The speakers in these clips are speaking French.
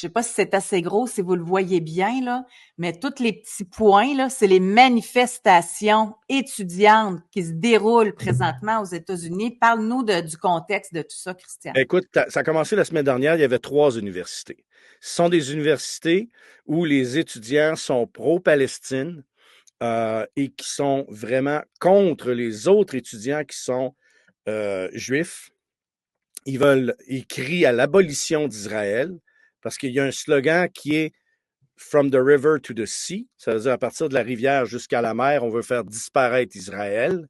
sais pas si c'est assez gros, si vous le voyez bien, là, mais tous les petits points, là, c'est les manifestations étudiantes qui se déroulent présentement aux États-Unis. Parle-nous du contexte de tout ça, Christian. Écoute, ça a commencé la semaine dernière, il y avait 3 universités. Ce sont des universités où les étudiants sont pro-Palestine et qui sont vraiment contre les autres étudiants qui sont juifs. Ils crient à l'abolition d'Israël parce qu'il y a un slogan qui est From the river to the sea. Ça veut dire à partir de la rivière jusqu'à la mer, on veut faire disparaître Israël.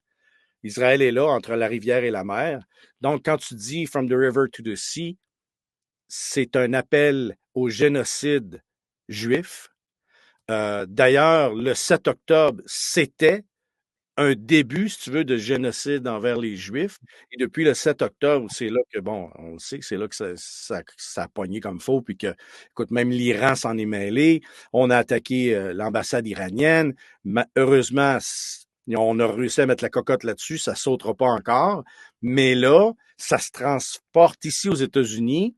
Israël est là entre la rivière et la mer. Donc, quand tu dis From the river to the sea, c'est un appel au génocide juif. D'ailleurs, le 7 octobre, c'était un début, si tu veux, de génocide envers les Juifs. Et depuis le 7 octobre, c'est là que, bon, on le sait que c'est là que ça a pogné comme faux, puis que, écoute, même l'Iran s'en est mêlé. On a attaqué l'ambassade iranienne. Heureusement, on a réussi à mettre la cocotte là-dessus, ça ne sautera pas encore. Mais là, ça se transporte ici aux États-Unis.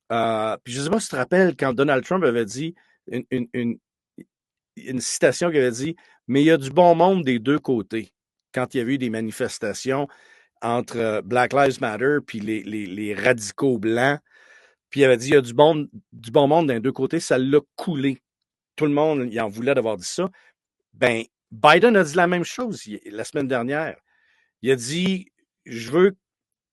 Puis je ne sais pas si tu te rappelles quand Donald Trump avait dit une, une, une, une citation qui avait dit mais il y a du bon monde des deux côtés. Quand il y avait eu des manifestations entre Black Lives Matter puis les radicaux blancs, puis il avait dit il y a du bon monde des deux côtés, ça l'a coulé. Tout le monde il en voulait d'avoir dit ça. Ben, Biden a dit la même chose la semaine dernière. Il a dit je veux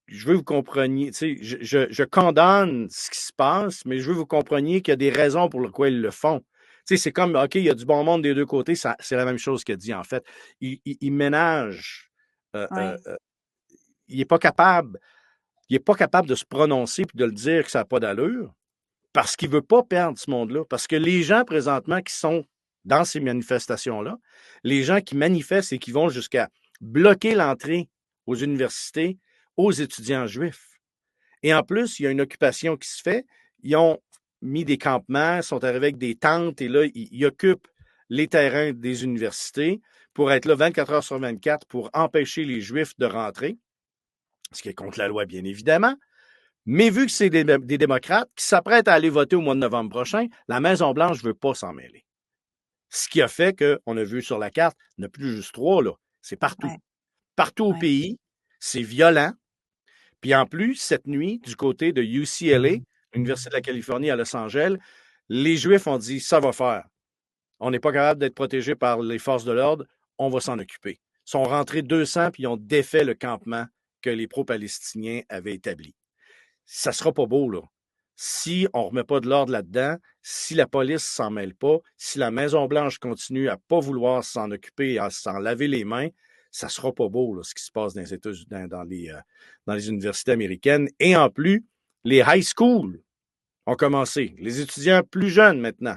vous compreniez, tu sais, je condamne ce qui se passe, mais je veux que vous compreniez qu'il y a des raisons pour lesquelles ils le font. Tu sais, c'est comme, OK, il y a du bon monde des deux côtés, c'est la même chose qu'il a dit, en fait. Il ménage. Oui. Il n'est pas capable. Il est pas capable de se prononcer puis de le dire que ça n'a pas d'allure parce qu'il ne veut pas perdre ce monde-là. Parce que les gens, présentement, qui sont dans ces manifestations-là, les gens qui manifestent et qui vont jusqu'à bloquer l'entrée aux universités aux étudiants juifs. Et en plus, il y a une occupation qui se fait. Ils ont mis des campements, sont arrivés avec des tentes et là, ils occupent les terrains des universités pour être là 24 heures sur 24 pour empêcher les Juifs de rentrer, ce qui est contre la loi, bien évidemment. Mais vu que c'est des démocrates qui s'apprêtent à aller voter au mois de novembre prochain, la Maison-Blanche ne veut pas s'en mêler. Ce qui a fait qu'on a vu sur la carte, il n'y en a plus juste 3, là. C'est partout. Ouais. Partout au Ouais. pays, c'est violent. Puis en plus, cette nuit, du côté de UCLA, l'Université de la Californie à Los Angeles, les Juifs ont dit ça va faire. On n'est pas capable d'être protégés par les forces de l'ordre, on va s'en occuper. Ils sont rentrés 200 puis ils ont défait le campement que les pro-palestiniens avaient établi. Ça sera pas beau, là. Si on ne remet pas de l'ordre là-dedans, si la police ne s'en mêle pas, si la Maison-Blanche continue à ne pas vouloir s'en occuper, à s'en laver les mains, ça ne sera pas beau, là, ce qui se passe dans les États-Unis, dans les universités américaines. Et en plus, les high schools ont commencé, les étudiants plus jeunes maintenant.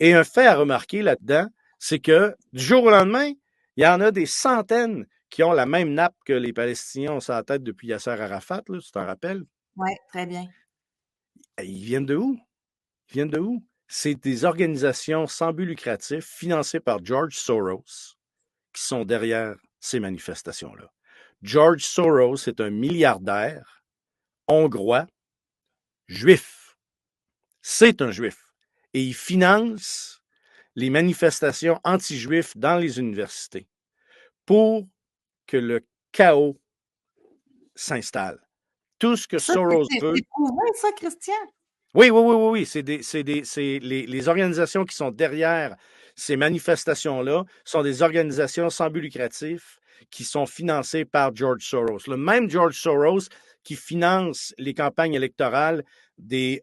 Et un fait à remarquer là-dedans, c'est que du jour au lendemain, il y en a des centaines qui ont la même nappe que les Palestiniens ont sur la tête depuis Yasser Arafat, là, tu t'en rappelles? Oui, très bien. Ils viennent de où? Ils viennent de où? C'est des organisations sans but lucratif financées par George Soros qui sont derrière ces manifestations-là. George Soros est un milliardaire hongrois juif. C'est un juif. Et il finance les manifestations anti-juifs dans les universités pour que le chaos s'installe. Tout ce que Ça, Soros veut. c'est prouvé, ça, Christian? Oui, oui, oui, oui, oui. C'est les organisations qui sont derrière ces manifestations-là sont des organisations sans but lucratif qui sont financées par George Soros. Le même George Soros qui finance les campagnes électorales des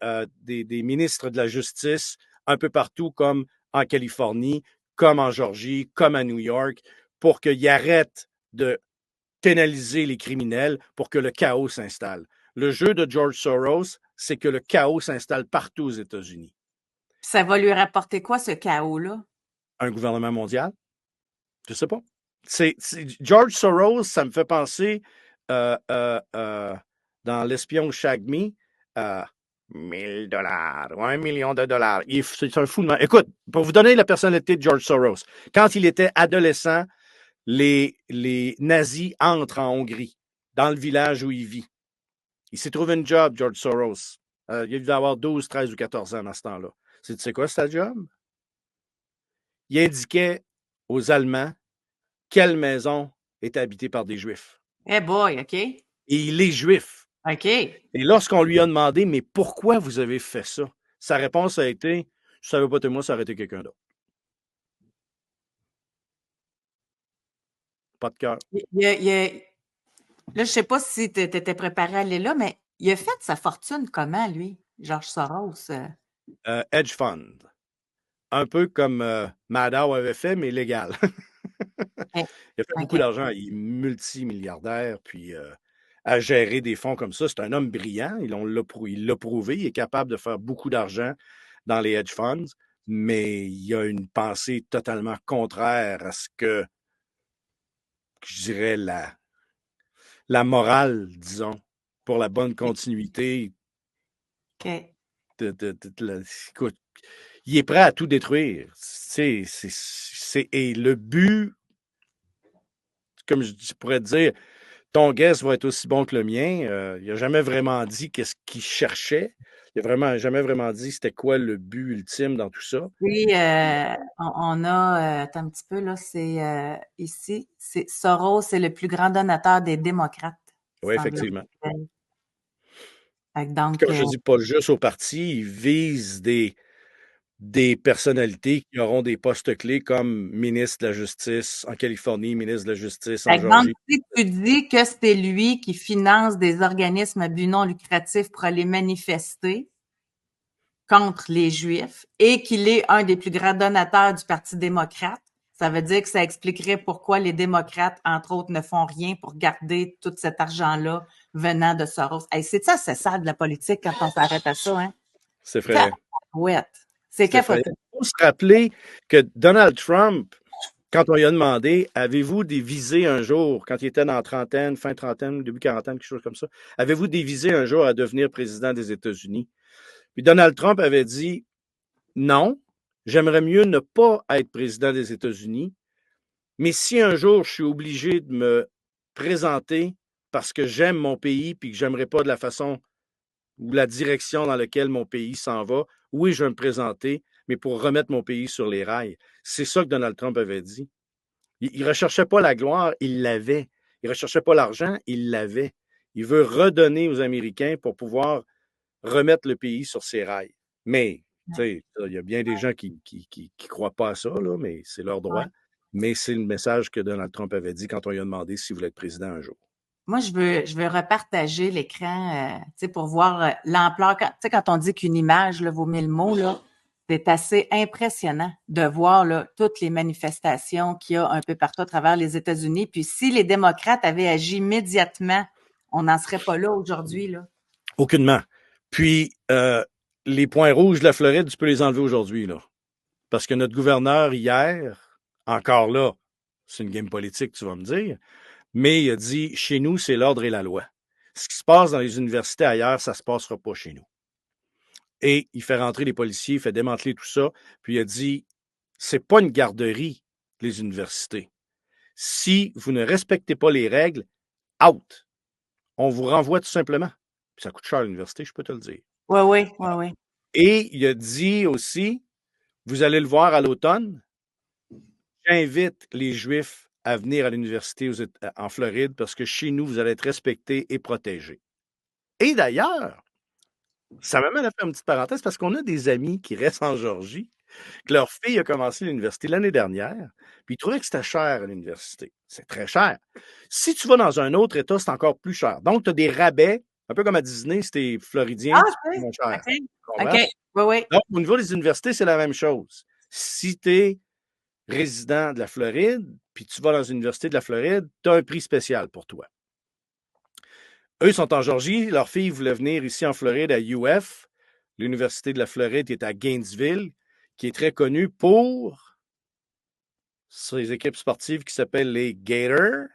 ministres de la Justice un peu partout, comme en Californie, comme en Georgie, comme à New York, pour qu'ils arrêtent de pénaliser les criminels pour que le chaos s'installe. Le jeu de George Soros, c'est que le chaos s'installe partout aux États-Unis. Ça va lui rapporter quoi, ce chaos-là? Un gouvernement mondial? Je ne sais pas. George Soros, ça me fait penser dans L'espion Shag Me à 1000 $ ou 1 million de dollars. C'est un fou de mal. Écoute, pour vous donner la personnalité de George Soros, quand il était adolescent, les nazis entrent en Hongrie, dans le village où il vit. Il s'est trouvé une job, George Soros, Il devait avoir 12, 13 ou 14 ans dans ce temps-là. Tu sais quoi, sa job? Il indiquait aux Allemands quelle maison était habitée par des Juifs. Eh boy, OK. Et il est juif. OK. Et lorsqu'on lui a demandé, mais pourquoi vous avez fait ça? Sa réponse a été, je ne savais pas de moi, ça aurait été quelqu'un d'autre. Pas de cœur. Là, je ne sais pas si tu étais préparé à aller là, mais il a fait sa fortune comment, lui, George Soros? Hedge fund. Un peu comme Maddow avait fait, mais légal. Eh, Il a fait beaucoup OK. d'argent. Il est multimilliardaire, puis à gérer des fonds comme ça. C'est un homme brillant. Il l'a prouvé. Il est capable de faire beaucoup d'argent dans les hedge funds, mais il a une pensée totalement contraire à ce que, je dirais, la morale, disons, pour la bonne continuité. OK. Écoute, il est prêt à tout détruire. Et le but, comme je pourrais te dire, ton guess va être aussi bon que le mien. Il n'a jamais vraiment dit qu'est-ce qu'il cherchait. Il n'a jamais vraiment dit c'était quoi le but ultime dans tout ça. Oui, on a, attends un petit peu, là, c'est ici, c'est Soros, c'est le plus grand donateur des démocrates, Oui, effectivement. semble-t-il. Puis Donc, comme je dis, pas juste au parti, il vise des personnalités qui auront des postes clés comme ministre de la Justice en Californie, ministre de la Justice en donc, Georgie. si tu dis que c'est lui qui finance des organismes à but non lucratif pour aller manifester contre les Juifs et qu'il est un des plus grands donateurs du Parti démocrate, ça veut dire que ça expliquerait pourquoi les démocrates, entre autres, ne font rien pour garder tout cet argent-là venant de Soros. Hey, c'est ça, c'est ça de la politique quand on s'arrête à ça, hein? C'est effrayant. Ouais, c'est C'est effrayant. capoté. Il faut se rappeler que Donald Trump, quand on lui a demandé, avez-vous des visées un jour, quand il était dans la trentaine, fin trentaine, début quarantaine, quelque chose comme ça, avez-vous des visées un jour à devenir président des États-Unis? Puis Donald Trump avait dit, non, j'aimerais mieux ne pas être président des États-Unis, mais si un jour je suis obligé de me présenter parce que j'aime mon pays puis que j'aimerais pas de la façon ou la direction dans laquelle mon pays s'en va, oui, je vais me présenter, mais pour remettre mon pays sur les rails. C'est ça que Donald Trump avait dit. Il ne recherchait pas la gloire, il l'avait. Il ne recherchait pas l'argent, il l'avait. Il veut redonner aux Américains pour pouvoir remettre le pays sur ses rails. Mais, tu sais, il y a bien des gens qui croient pas à ça, là, mais c'est leur droit. Ouais. Mais c'est le message que Donald Trump avait dit quand on lui a demandé s'il voulait être président un jour. Moi, je veux repartager l'écran, tu sais, pour voir l'ampleur. Tu sais, quand on dit qu'une image là, vaut 1000 mots, là, c'est assez impressionnant de voir là, toutes les manifestations qu'il y a un peu partout à travers les États-Unis. Puis si les démocrates avaient agi immédiatement, on n'en serait pas là aujourd'hui, là. Aucunement. Puis, les points rouges de la Floride, tu peux les enlever aujourd'hui, là. Parce que notre gouverneur, hier, encore là, c'est une game politique, tu vas me dire, mais il a dit, chez nous, c'est l'ordre et la loi. Ce qui se passe dans les universités ailleurs, ça ne se passera pas chez nous. Et il fait rentrer les policiers, il fait démanteler tout ça, puis il a dit, c'est pas une garderie, les universités. Si vous ne respectez pas les règles, out. On vous renvoie tout simplement. Puis ça coûte cher à l'université, je peux te le dire. Oui, oui, oui, oui. Et il a dit aussi, vous allez le voir à l'automne, j'invite les Juifs à venir à l'université en Floride parce que chez nous, vous allez être respectés et protégés. Et d'ailleurs, ça m'amène à faire une petite parenthèse parce qu'on a des amis qui restent en Georgie, que leur fille a commencé l'université l'année dernière, puis ils trouvaient que c'était cher à l'université. C'est très cher. Si tu vas dans un autre État, c'est encore plus cher. Donc, tu as des rabais, un peu comme à Disney, si tu es floridien, Ah, tu OK, payes moins cher. OK, Tu OK. comprends? Oui, oui. Donc, au niveau des universités, c'est la même chose. Si tu es résident de la Floride, puis tu vas dans une université de la Floride, tu as un prix spécial pour toi. Eux, ils sont en Georgie. Leur fille voulait venir ici en Floride à UF, l'Université de la Floride qui est à Gainesville, qui est très connue pour ses équipes sportives qui s'appellent les Gators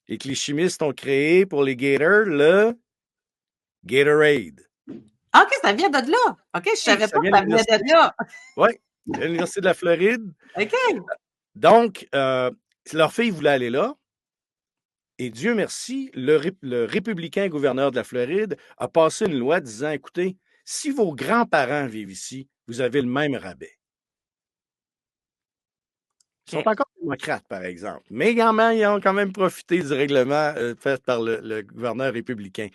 et que les chimistes ont créé pour les Gators le Gatorade. Ah, OK, ça vient de là. OK, je savais Ça pas que vient de ça venait l'université. de là. Oui, l'Université de la Floride. OK. Donc, leur fille voulait aller là. Et Dieu merci, le républicain gouverneur de la Floride a passé une loi disant, écoutez, si vos grands-parents vivent ici, vous avez le même rabais. Ils sont OK. encore démocrates, par exemple, mais également, ils ont quand même profité du règlement fait par le gouverneur républicain.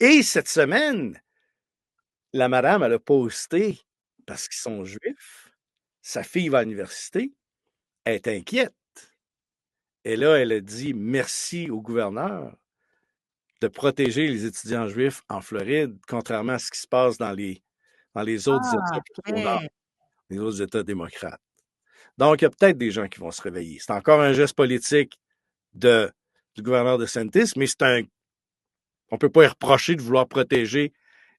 Et cette semaine, la madame, elle a posté, parce qu'ils sont juifs, sa fille va à l'université, elle est inquiète. Et là, elle a dit merci au gouverneur de protéger les étudiants juifs en Floride, contrairement à ce qui se passe dans les autres Ah, États au nord, OK. les autres États démocrates. Donc, il y a peut-être des gens qui vont se réveiller. C'est encore un geste politique de, du gouverneur de Santis, mais on ne peut pas lui reprocher de vouloir protéger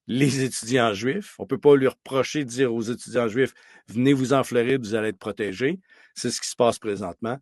les étudiants juifs. On ne peut pas lui reprocher de dire aux étudiants juifs, venez-vous en Floride, vous allez être protégés. C'est ce qui se passe présentement.